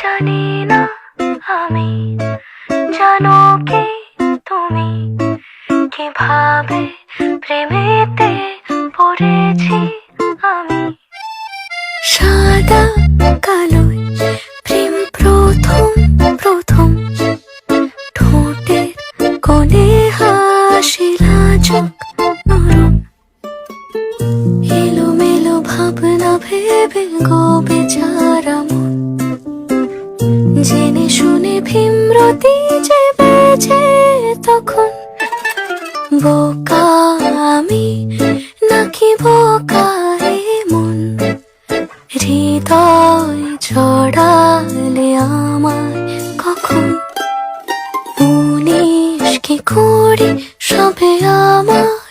জানি না আমি, জানো কি তুমি, কিভাবে প্রেমেতে পড়েছি আমি। সাদা কালোয় প্রেম প্রথম প্রথম, ঠোঁটের কোণে হাসি লাজুক নরম, এলোমেলো ভাবনা ভেবে গো বেচারা মন, জেনে শুনে ভীমরতি যে বেঁচে তখন। বোকা আমি নাকি বোকা এ মন, হৃদয় ছড়ালে আমায় কখন। 19 কি 20 সবে আমার